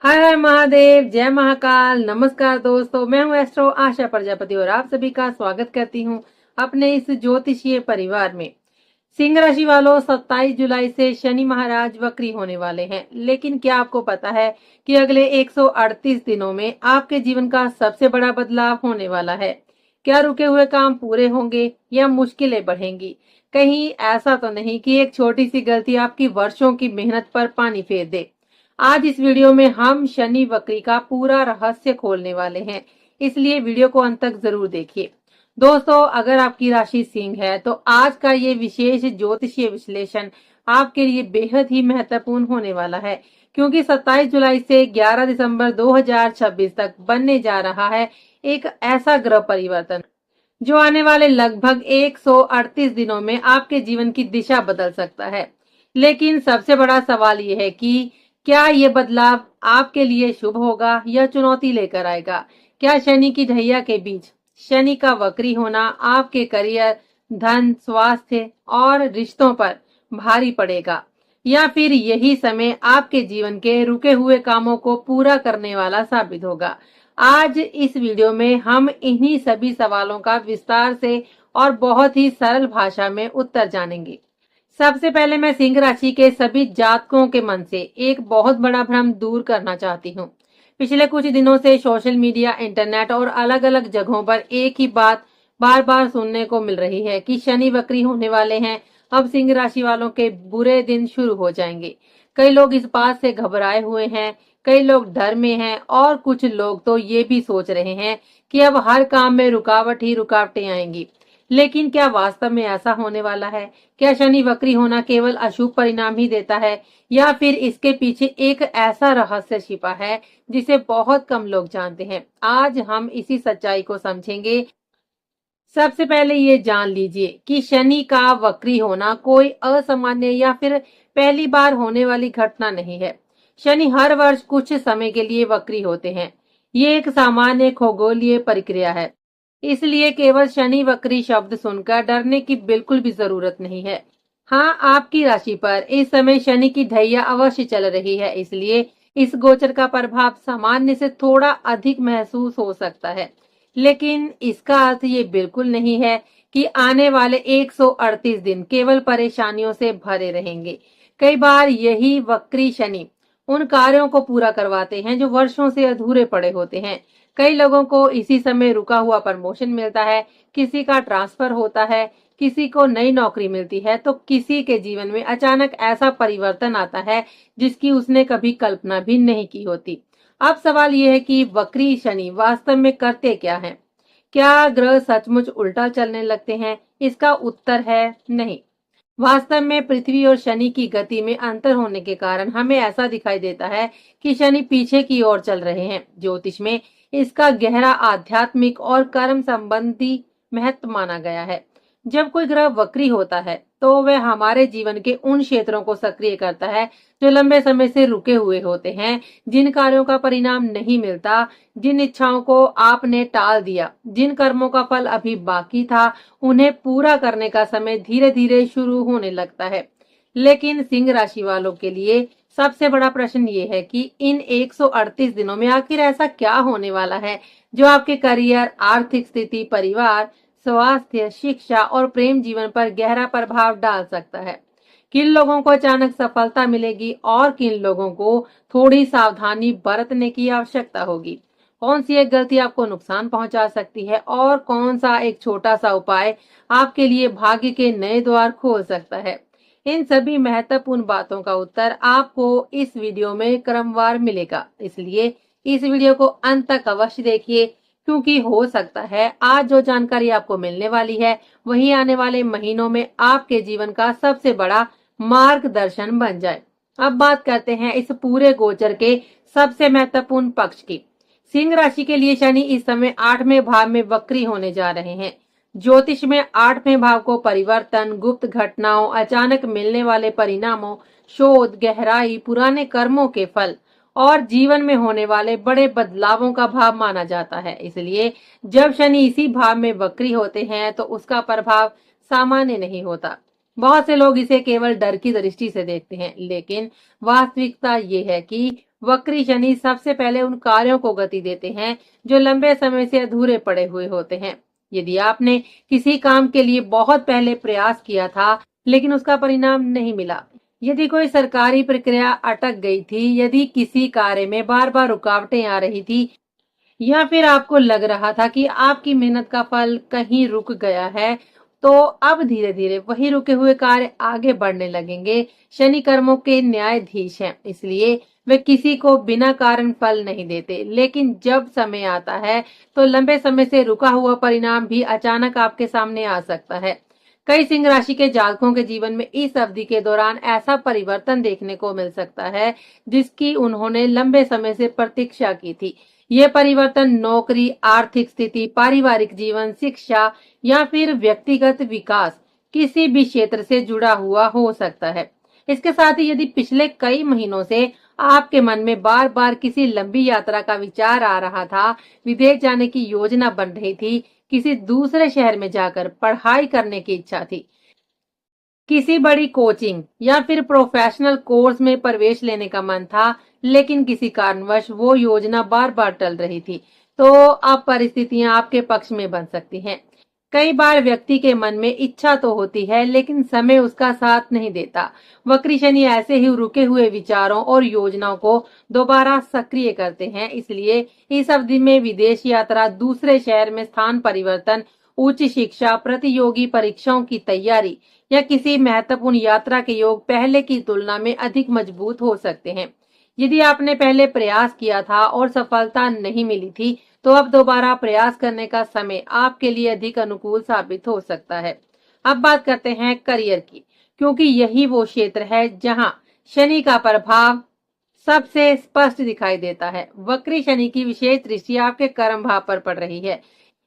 हर हर महादेव, जय महाकाल। नमस्कार दोस्तों, मैं हूं एस्ट्रो आशा प्रजापति और आप सभी का स्वागत करती हूं अपने इस ज्योतिषीय परिवार में। सिंह राशि वालों, 27 जुलाई से शनि महाराज वक्री होने वाले हैं। लेकिन क्या आपको पता है कि अगले 138 दिनों में आपके जीवन का सबसे बड़ा बदलाव होने वाला है। क्या रुके हुए काम पूरे होंगे या मुश्किलें बढ़ेंगी? कहीं ऐसा तो नहीं कि एक छोटी सी गलती आपकी वर्षों की मेहनत पर पानी फेर दे। आज इस वीडियो में हम शनि वक्री का पूरा रहस्य खोलने वाले हैं, इसलिए वीडियो को अंत तक जरूर देखिए। दोस्तों, अगर आपकी राशि सिंह है तो आज का ये विशेष ज्योतिषीय विश्लेषण आपके लिए बेहद ही महत्वपूर्ण होने वाला है, क्योंकि 27 जुलाई से 11 दिसंबर 2026 तक बनने जा रहा है एक ऐसा ग्रह परिवर्तन जो आने वाले लगभग 138 दिनों में आपके जीवन की दिशा बदल सकता है। लेकिन सबसे बड़ा सवाल यह है कि क्या ये बदलाव आपके लिए शुभ होगा या चुनौती लेकर आएगा? क्या शनि की ढैया के बीच शनि का वक्री होना आपके करियर, धन, स्वास्थ्य और रिश्तों पर भारी पड़ेगा, या फिर यही समय आपके जीवन के रुके हुए कामों को पूरा करने वाला साबित होगा? आज इस वीडियो में हम इन्हीं सभी सवालों का विस्तार से और बहुत ही सरल भाषा में उत्तर जानेंगे। सबसे पहले मैं सिंह राशि के सभी जातकों के मन से एक बहुत बड़ा भ्रम दूर करना चाहती हूँ। पिछले कुछ दिनों से सोशल मीडिया, इंटरनेट और अलग अलग जगहों पर एक ही बात बार बार सुनने को मिल रही है कि शनि वक्री होने वाले हैं, अब सिंह राशि वालों के बुरे दिन शुरू हो जाएंगे। कई लोग इस बात से घबराए हुए हैं, कई लोग डर में हैं और कुछ लोग तो ये भी सोच रहे हैं कि अब हर काम में रुकावट ही रुकावटें आएंगी। लेकिन क्या वास्तव में ऐसा होने वाला है? क्या शनि वक्री होना केवल अशुभ परिणाम ही देता है, या फिर इसके पीछे एक ऐसा रहस्य छिपा है जिसे बहुत कम लोग जानते हैं? आज हम इसी सच्चाई को समझेंगे। सबसे पहले ये जान लीजिए कि शनि का वक्री होना कोई असामान्य या फिर पहली बार होने वाली घटना नहीं है। शनि हर वर्ष कुछ समय के लिए वक्री होते हैं। ये एक सामान्य खगोलीय प्रक्रिया है, इसलिए केवल शनि वक्री शब्द सुनकर डरने की बिल्कुल भी जरूरत नहीं है। हाँ, आपकी राशि पर इस समय शनि की ढैया अवश्य चल रही है, इसलिए इस गोचर का प्रभाव सामान्य से थोड़ा अधिक महसूस हो सकता है। लेकिन इसका अर्थ ये बिल्कुल नहीं है कि आने वाले 138 दिन केवल परेशानियों से भरे रहेंगे। कई बार यही वक्री शनि उन कार्यों को पूरा करवाते हैं जो वर्षों से अधूरे पड़े होते हैं। कई लोगों को इसी समय रुका हुआ प्रमोशन मिलता है, किसी का ट्रांसफर होता है, किसी को नई नौकरी मिलती है, तो किसी के जीवन में अचानक ऐसा परिवर्तन आता है जिसकी उसने कभी कल्पना भी नहीं की होती। अब सवाल यह है कि वक्री शनि वास्तव में करते क्या हैं? क्या ग्रह सचमुच उल्टा चलने लगते हैं? इसका उत्तर है नहीं। वास्तव में पृथ्वी और शनि की गति में अंतर होने के कारण हमें ऐसा दिखाई देता है कि शनि पीछे की ओर चल रहे हैं। ज्योतिष में इसका गहरा आध्यात्मिक और कर्म संबंधी महत्व माना गया है। जब कोई ग्रह वक्री होता है तो वह हमारे जीवन के उन क्षेत्रों को सक्रिय करता है जो लंबे समय से रुके हुए होते हैं, जिन कार्यों का परिणाम नहीं मिलता, जिन इच्छाओं को आपने टाल दिया, जिन कर्मों का फल अभी बाकी था, उन्हें पूरा करने का समय धीरे धीरे शुरू होने लगता है। लेकिन सिंह राशि वालों के लिए सबसे बड़ा प्रश्न ये है कि इन 138 दिनों में आखिर ऐसा क्या होने वाला है जो आपके करियर, आर्थिक स्थिति, परिवार, स्वास्थ्य, शिक्षा और प्रेम जीवन पर गहरा प्रभाव डाल सकता है। किन लोगों को अचानक सफलता मिलेगी और किन लोगों को थोड़ी सावधानी बरतने की आवश्यकता होगी? कौन सी एक गलती आपको नुकसान पहुंचा सकती है और कौन सा एक छोटा सा उपाय आपके लिए भाग्य के नए द्वार खोल सकता है? इन सभी महत्वपूर्ण बातों का उत्तर आपको इस वीडियो में क्रमवार मिलेगा, इसलिए इस वीडियो को अंत तक अवश्य देखिए, क्योंकि हो सकता है आज जो जानकारी आपको मिलने वाली है वही आने वाले महीनों में आपके जीवन का सबसे बड़ा मार्गदर्शन बन जाए। अब बात करते हैं इस पूरे गोचर के सबसे महत्वपूर्ण पक्ष की। सिंह राशि के लिए शनि इस समय 8वें भाव में वक्री होने जा रहे हैं। ज्योतिष में 8वें भाव को परिवर्तन, गुप्त घटनाओं, अचानक मिलने वाले परिणामों, शोध, गहराई, पुराने कर्मों के फल और जीवन में होने वाले बड़े बदलावों का भाव माना जाता है। इसलिए जब शनि इसी भाव में वक्री होते हैं तो उसका प्रभाव सामान्य नहीं होता। बहुत से लोग इसे केवल डर की दृष्टि से देखते हैं, लेकिन वास्तविकता ये है कि वक्री शनि सबसे पहले उन कार्यों को गति देते हैं जो लंबे समय से अधूरे पड़े हुए होते हैं। यदि आपने किसी काम के लिए बहुत पहले प्रयास किया था लेकिन उसका परिणाम नहीं मिला, यदि कोई सरकारी प्रक्रिया अटक गई थी, यदि किसी कार्य में बार बार रुकावटें आ रही थी, या फिर आपको लग रहा था कि आपकी मेहनत का फल कहीं रुक गया है, तो अब धीरे धीरे वही रुके हुए कार्य आगे बढ़ने लगेंगे। शनि कर्मों के न्यायाधीश हैं, इसलिए वे किसी को बिना कारण फल नहीं देते, लेकिन जब समय आता है तो लंबे समय से रुका हुआ परिणाम भी अचानक आपके सामने आ सकता है। कई सिंह राशि के जातकों के जीवन में इस अवधि के दौरान ऐसा परिवर्तन देखने को मिल सकता है जिसकी उन्होंने लंबे समय से प्रतीक्षा की थी। ये परिवर्तन नौकरी, आर्थिक स्थिति, पारिवारिक जीवन, शिक्षा या फिर व्यक्तिगत विकास किसी भी क्षेत्र से जुड़ा हुआ हो सकता है। इसके साथ ही यदि पिछले कई महीनों से आपके मन में बार बार किसी लंबी यात्रा का विचार आ रहा था, विदेश जाने की योजना बन रही थी, किसी दूसरे शहर में जाकर पढ़ाई करने की इच्छा थी, किसी बड़ी कोचिंग या फिर प्रोफेशनल कोर्स में प्रवेश लेने का मन था, लेकिन किसी कारणवश वो योजना बार बार टल रही थी, तो अब परिस्थितियां आपके पक्ष में बन सकती हैं। कई बार व्यक्ति के मन में इच्छा तो होती है लेकिन समय उसका साथ नहीं देता। वक्री शनि ऐसे ही रुके हुए विचारों और योजनाओं को दोबारा सक्रिय करते हैं, इसलिए इस अवधि में विदेश यात्रा, दूसरे शहर में स्थान परिवर्तन, उच्च शिक्षा, प्रतियोगी परीक्षाओं की तैयारी या किसी महत्वपूर्ण यात्रा के योग पहले की तुलना में अधिक मजबूत हो सकते हैं। यदि आपने पहले प्रयास किया था और सफलता नहीं मिली थी, तो अब दोबारा प्रयास करने का समय आपके लिए अधिक अनुकूल साबित हो सकता है। अब बात करते हैं करियर की, क्योंकि यही वो क्षेत्र है जहां शनि का प्रभाव सबसे स्पष्ट दिखाई देता है। वक्री शनि की विशेष दृष्टि आपके कर्म भाव पर पड़ रही है।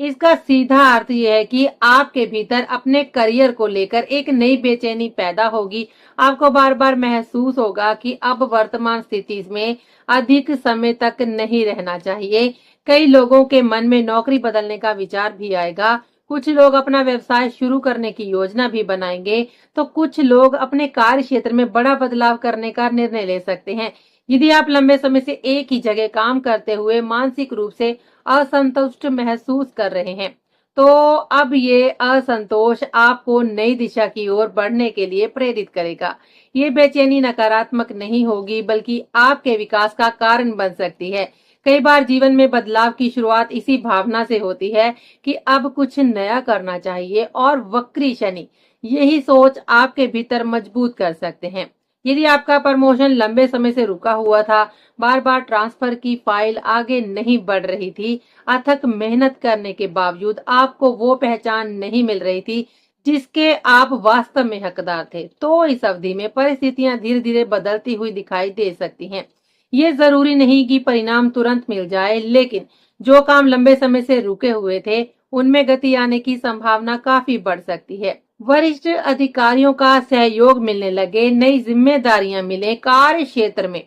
इसका सीधा अर्थ यह है कि आपके भीतर अपने करियर को लेकर एक नई बेचैनी पैदा होगी। आपको बार बार महसूस होगा कि अब वर्तमान स्थिति में अधिक समय तक नहीं रहना चाहिए। कई लोगों के मन में नौकरी बदलने का विचार भी आएगा। कुछ लोग अपना व्यवसाय शुरू करने की योजना भी बनाएंगे, तो कुछ लोग अपने कार्य क्षेत्र में बड़ा बदलाव करने का निर्णय ले सकते हैं। यदि आप लंबे समय से एक ही जगह काम करते हुए मानसिक रूप से असंतुष्ट महसूस कर रहे हैं, तो अब ये असंतोष आपको नई दिशा की ओर बढ़ने के लिए प्रेरित करेगा। ये बेचैनी नकारात्मक नहीं होगी, बल्कि आपके विकास का कारण बन सकती है। कई बार जीवन में बदलाव की शुरुआत इसी भावना से होती है कि अब कुछ नया करना चाहिए, और वक्री शनि यही सोच आपके भीतर मजबूत कर सकते हैं। यदि आपका प्रमोशन लंबे समय से रुका हुआ था, बार बार ट्रांसफर की फाइल आगे नहीं बढ़ रही थी, अथक मेहनत करने के बावजूद आपको वो पहचान नहीं मिल रही थी जिसके आप वास्तव में हकदार थे, तो इस अवधि में परिस्थितियां धीरे धीरे बदलती हुई दिखाई दे सकती हैं। ये जरूरी नहीं कि परिणाम तुरंत मिल जाए, लेकिन जो काम लंबे समय से रुके हुए थे उनमें गति आने की संभावना काफी बढ़ सकती है। वरिष्ठ अधिकारियों का सहयोग मिलने लगे, नई जिम्मेदारियां मिले, कार्य क्षेत्र में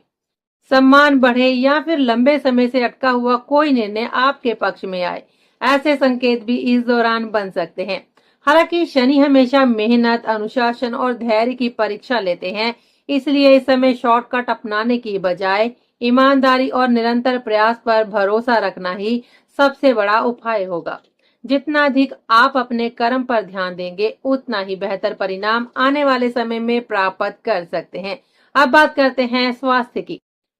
सम्मान बढ़े या फिर लंबे समय से अटका हुआ कोई निर्णय आपके पक्ष में आए, ऐसे संकेत भी इस दौरान बन सकते हैं। हालांकि शनि हमेशा मेहनत, अनुशासन और धैर्य की परीक्षा लेते हैं, इसलिए इस समय शॉर्टकट अपनाने की बजाय ईमानदारी और निरंतर प्रयास पर भरोसा रखना ही सबसे बड़ा उपाय होगा। जितना अधिक आप अपने कर्म पर ध्यान देंगे, उतना ही बेहतर परिणाम आने वाले समय में प्राप्त कर सकते हैं। अब बात करते हैं स्वास्थ्य की,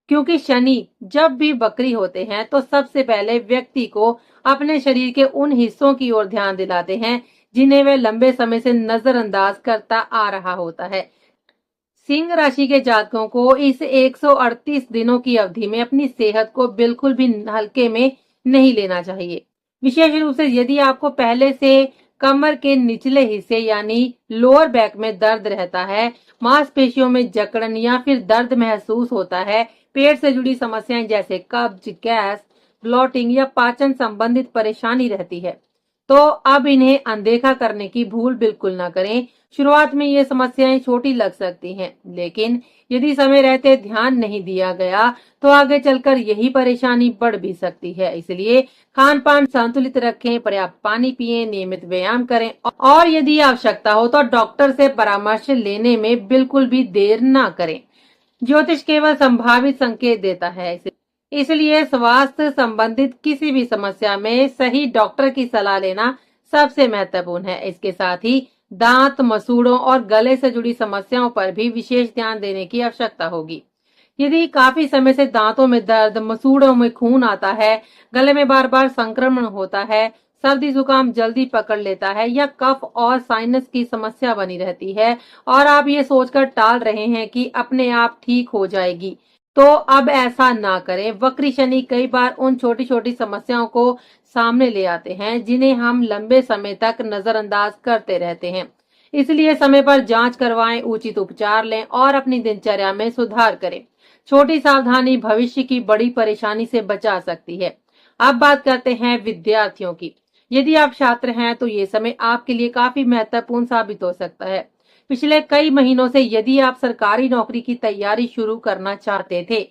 क्योंकि शनि जब भी वक्री होते हैं तो सबसे पहले व्यक्ति को अपने शरीर के उन हिस्सों की ओर ध्यान दिलाते हैं जिन्हें वह लंबे समय से नजरअंदाज करता आ रहा होता है। सिंह राशि के जातकों को इस 138 दिनों की अवधि में अपनी सेहत को बिल्कुल भी हल्के में नहीं लेना चाहिए। विशेष रूप से यदि आपको पहले से कमर के निचले हिस्से यानी लोअर बैक में दर्द रहता है, मांसपेशियों में जकड़न या फिर दर्द महसूस होता है, पेट से जुड़ी समस्याएं जैसे कब्ज, गैस, ब्लॉटिंग या पाचन संबंधित परेशानी रहती है, तो अब इन्हें अनदेखा करने की भूल बिल्कुल ना करें। शुरुआत में ये समस्याएं छोटी लग सकती हैं, लेकिन यदि समय रहते ध्यान नहीं दिया गया तो आगे चलकर यही परेशानी बढ़ भी सकती है। इसलिए खान पान संतुलित रखें, पर्याप्त पानी पिएं, नियमित व्यायाम करें और यदि आवश्यकता हो तो डॉक्टर से परामर्श लेने में बिल्कुल भी देर ना करें। ज्योतिष केवल संभावित संकेत देता है, इसलिए स्वास्थ्य संबंधित किसी भी समस्या में सही डॉक्टर की सलाह लेना सबसे महत्वपूर्ण है। इसके साथ ही दांत, मसूड़ों और गले से जुड़ी समस्याओं पर भी विशेष ध्यान देने की आवश्यकता होगी। यदि काफी समय से दांतों में दर्द, मसूड़ों में खून आता है, गले में बार बार संक्रमण होता है, सर्दी जुकाम जल्दी पकड़ लेता है या कफ और साइनस की समस्या बनी रहती है और आप ये सोचकर टाल रहे हैं कि अपने आप ठीक हो जाएगी, तो अब ऐसा ना करें। वक्री शनि कई बार उन छोटी छोटी समस्याओं को सामने ले आते हैं जिन्हें हम लंबे समय तक नजरअंदाज करते रहते हैं। इसलिए समय पर जांच करवाएं, उचित उपचार लें और अपनी दिनचर्या में सुधार करें। छोटी सावधानी भविष्य की बड़ी परेशानी से बचा सकती है। अब बात करते हैं विद्यार्थियों की। यदि आप छात्र हैं तो ये समय आपके लिए काफी महत्वपूर्ण साबित हो सकता है। पिछले कई महीनों से यदि आप सरकारी नौकरी की तैयारी शुरू करना चाहते थे,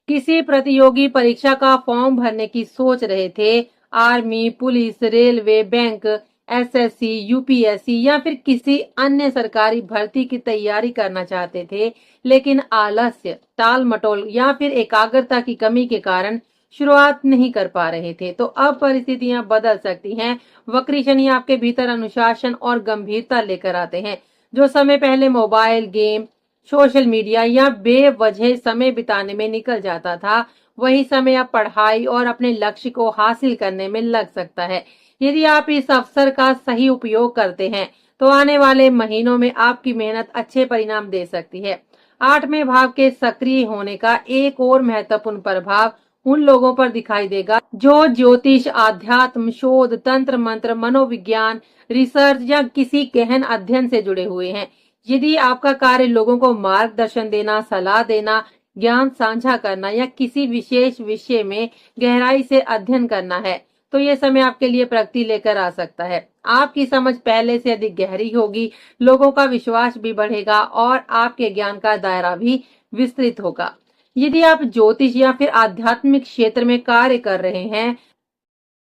किसी प्रतियोगी परीक्षा का फॉर्म भरने की सोच रहे थे, army, police, railway, bank, SSC, UPSC या फिर किसी अन्य सरकारी भर्ती की तैयारी करना चाहते थे, लेकिन आलस्य, टाल मटोल या फिर एकाग्रता की कमी के कारण शुरुआत नहीं कर पा रहे थे, तो अब परिस्थितियां बदल सकती हैं। वक्री शनि आपके भीतर अनुशासन और गंभीरता लेकर आते हैं। जो समय पहले मोबाइल गेम, सोशल मीडिया या बेवजह समय बिताने में निकल जाता था, वही समय अब पढ़ाई और अपने लक्ष्य को हासिल करने में लग सकता है। यदि आप इस अवसर का सही उपयोग करते हैं तो आने वाले महीनों में आपकी मेहनत अच्छे परिणाम दे सकती है। 8वें भाव के सक्रिय होने का एक और महत्वपूर्ण प्रभाव उन लोगों पर दिखाई देगा जो ज्योतिष, आध्यात्म, शोध, तंत्र मंत्र, मनोविज्ञान, रिसर्च या किसी गहन अध्ययन से जुड़े हुए हैं। यदि आपका कार्य लोगों को मार्गदर्शन देना, सलाह देना, ज्ञान साझा करना या किसी विशेष विषय में गहराई से अध्ययन करना है, तो ये समय आपके लिए प्रगति लेकर आ सकता है। आपकी समझ पहले से अधिक गहरी होगी, लोगों का विश्वास भी बढ़ेगा और आपके ज्ञान का दायरा भी विस्तृत होगा। यदि आप ज्योतिष या फिर आध्यात्मिक क्षेत्र में कार्य कर रहे हैं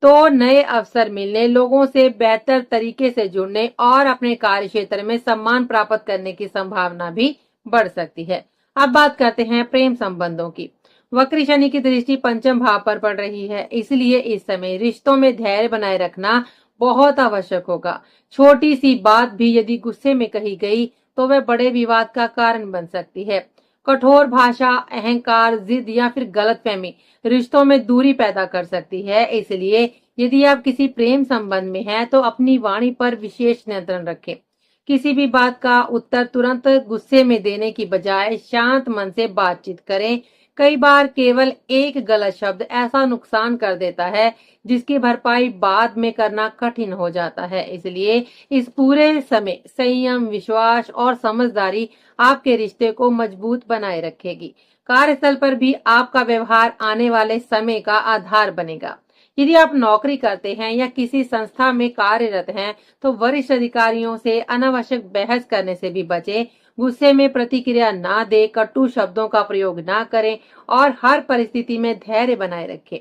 तो नए अवसर मिलने, लोगों से बेहतर तरीके से जुड़ने और अपने कार्य क्षेत्र में सम्मान प्राप्त करने की संभावना भी बढ़ सकती है। अब बात करते हैं प्रेम संबंधों की। वक्री शनि की दृष्टि पंचम भाव पर पड़ रही है, इसलिए इस समय रिश्तों में धैर्य बनाए रखना बहुत आवश्यक होगा। छोटी सी बात भी यदि गुस्से में कही गई तो वह बड़े विवाद का कारण बन सकती है। कठोर भाषा, अहंकार, जिद या फिर गलतफहमी रिश्तों में दूरी पैदा कर सकती है। इसलिए यदि आप किसी प्रेम संबंध में हैं तो अपनी वाणी पर विशेष नियंत्रण रखें। किसी भी बात का उत्तर तुरंत गुस्से में देने की बजाय शांत मन से बातचीत करें। कई बार केवल एक गलत शब्द ऐसा नुकसान कर देता है जिसकी भरपाई बाद में करना कठिन हो जाता है। इसलिए इस पूरे समय संयम, विश्वास और समझदारी आपके रिश्ते को मजबूत बनाए रखेगी। कार्यस्थल पर भी आपका व्यवहार आने वाले समय का आधार बनेगा। यदि आप नौकरी करते हैं या किसी संस्था में कार्यरत हैं तो वरिष्ठ अधिकारियों से अनावश्यक बहस करने से भी बचें। गुस्से में प्रतिक्रिया ना दें, कटु शब्दों का प्रयोग ना करें और हर परिस्थिति में धैर्य बनाए रखें।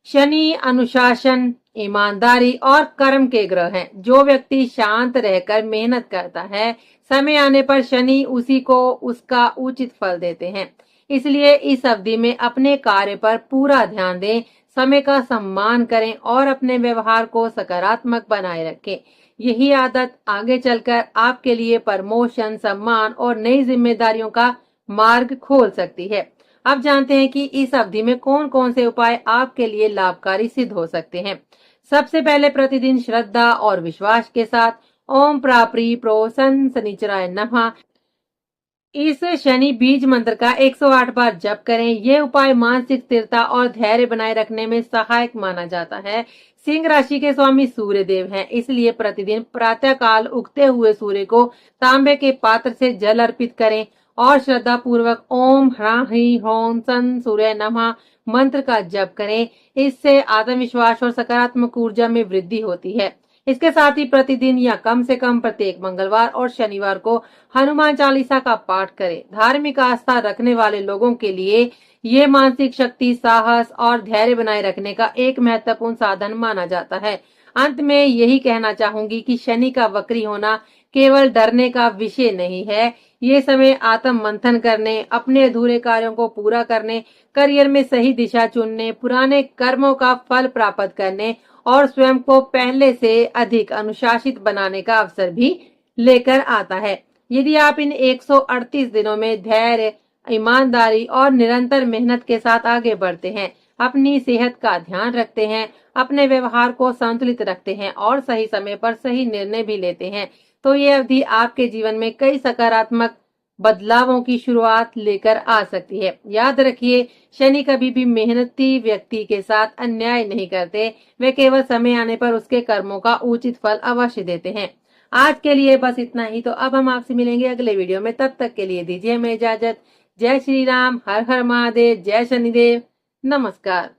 शनि अनुशासन, ईमानदारी और कर्म के ग्रह हैं। जो व्यक्ति शांत रहकर मेहनत करता है, समय आने पर शनि उसी को उसका उचित फल देते हैं। इसलिए इस अवधि में अपने कार्य पर पूरा ध्यान दें, समय का सम्मान करें और अपने व्यवहार को सकारात्मक बनाए रखें। यही आदत आगे चलकर आपके लिए प्रमोशन, सम्मान और नई जिम्मेदारियों का मार्ग खोल सकती है। अब जानते हैं कि इस अवधि में कौन कौन से उपाय आपके लिए लाभकारी सिद्ध हो सकते हैं। सबसे पहले प्रतिदिन श्रद्धा और विश्वास के साथ ओम प्राप्री प्रो सन शनिचराय नमः इस शनि बीज मंत्र का 108 बार जप करें। यह उपाय मानसिक स्थिरता और धैर्य बनाए रखने में सहायक माना जाता है। सिंह राशि के स्वामी सूर्य देव हैं, इसलिए प्रतिदिन प्रातः काल उगते हुए सूर्य को तांबे के पात्र से जल अर्पित करें और श्रद्धा पूर्वक ओम ह्रां ह्रीं ह्रों सन सूर्य नमः मंत्र का जप करें। इससे आत्मविश्वास और सकारात्मक ऊर्जा में वृद्धि होती है। इसके साथ ही प्रतिदिन या कम से कम प्रत्येक मंगलवार और शनिवार को हनुमान चालीसा का पाठ करें। धार्मिक आस्था रखने वाले लोगों के लिए ये मानसिक शक्ति, साहस और धैर्य बनाए रखने का एक महत्वपूर्ण साधन माना जाता है। अंत में यही कहना चाहूंगी कि शनि का वक्री होना केवल डरने का विषय नहीं है, ये समय आत्म मंथन करने, अपने अधूरे कार्यों को पूरा करने, करियर में सही दिशा चुनने, पुराने कर्मों का फल प्राप्त करने और स्वयं को पहले से अधिक अनुशासित बनाने का अवसर भी लेकर आता है। यदि आप इन 138 दिनों में धैर्य, ईमानदारी और निरंतर मेहनत के साथ आगे बढ़ते हैं, अपनी सेहत का ध्यान रखते हैं, अपने व्यवहार को संतुलित रखते हैं और सही समय पर सही निर्णय भी लेते हैं, तो ये अवधि आपके जीवन में कई सकारात्मक बदलावों की शुरुआत लेकर आ सकती है। याद रखिए, शनि कभी भी मेहनती व्यक्ति के साथ अन्याय नहीं करते, वे केवल समय आने पर उसके कर्मों का उचित फल अवश्य देते हैं। आज के लिए बस इतना ही। तो अब हम आपसे मिलेंगे अगले वीडियो में, तब तक के लिए दीजिए हमें इजाजत। जय श्री राम, हर हर महादेव, जय शनिदेव, नमस्कार।